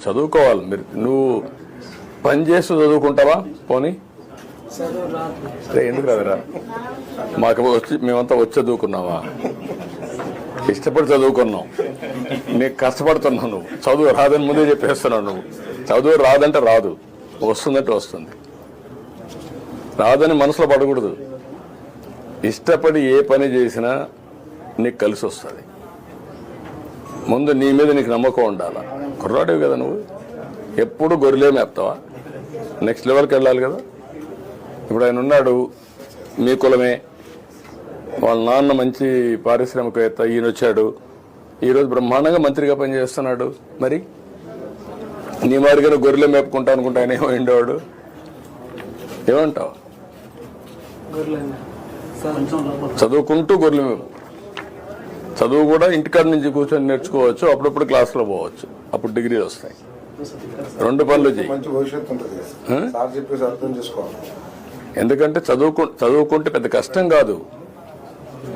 చదువుకోవాలి. మీరు నువ్వు పని చేస్తూ చదువుకుంటావా? పోనీ ఎందుకు రాదురా? మాకు వచ్చి మేమంతా వచ్చి చదువుకున్నావా? ఇష్టపడి చదువుకున్నావు. నీకు కష్టపడుతున్నావు. నువ్వు చదువు రాదని ముందే చెప్పేస్తున్నావు. నువ్వు చదువు రాదంటే రాదు, వస్తుందంటే వస్తుంది. రాదని మనసులో పడకూడదు. ఇష్టపడి ఏ పని చేసినా నీకు కలిసి వస్తుంది. ముందు నీ మీద నీకు నమ్మకం ఉండాలా. కుర్రాడివి కదా నువ్వు, ఎప్పుడు గొర్రెలే మేపుతావా? నెక్స్ట్ లెవెల్కి వెళ్ళాలి కదా. ఇప్పుడు ఆయన ఉన్నాడు, మీ కులమే, వాళ్ళ నాన్న మంచి పారిశ్రామికవేత్త, ఈయన వచ్చాడు, ఈరోజు బ్రహ్మాండంగా మంత్రిగా పనిచేస్తున్నాడు. మరి నీ మారిగా గొర్రెలే మేపుకుంటా అనుకుంటా ఆయన ఏమో ఉండేవాడు. ఏమంటావు? చదువుకుంటూ గొర్రెలు మేపు. చదువు కూడా ఇంటికాడ నుంచి కూర్చొని నేర్చుకోవచ్చు, అప్పుడప్పుడు క్లాసులో పోవచ్చు, అప్పుడు డిగ్రీలు వస్తాయి. రెండు పనులు చేయి. ఎందుకంటే చదువుకుంటే పెద్ద కష్టం కాదు.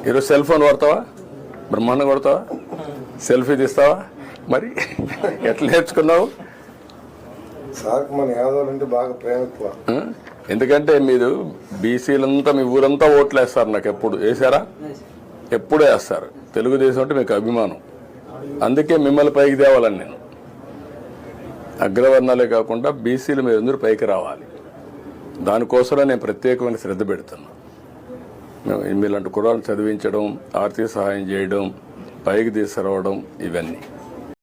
ఈరోజు సెల్ ఫోన్ వాడతావా? బ్రహ్మాండం కొడతావా? సెల్ఫీ తీస్తావా? మరి ఎట్లా నేర్చుకున్నావు? ఎందుకంటే మీరు బీసీలంతా మీ ఊరంతా ఓట్లు వేస్తారు. నాకు ఎప్పుడు వేసారా? ఎప్పుడు వేస్తారు. తెలుగుదేశం అంటే మీకు అభిమానం, అందుకే మిమ్మల్ని పైకి తేవాలని నేను. అగ్రవర్ణాలే కాకుండా బీసీలు మీరందరూ పైకి రావాలి. దానికోసమే నేను ప్రత్యేకమైన శ్రద్ధ పెడుతున్నా. మీలాంటి కుర్రాలను చదివించడం, ఆర్థిక సహాయం చేయడం, పైకి తీసుకురావడం, ఇవన్నీ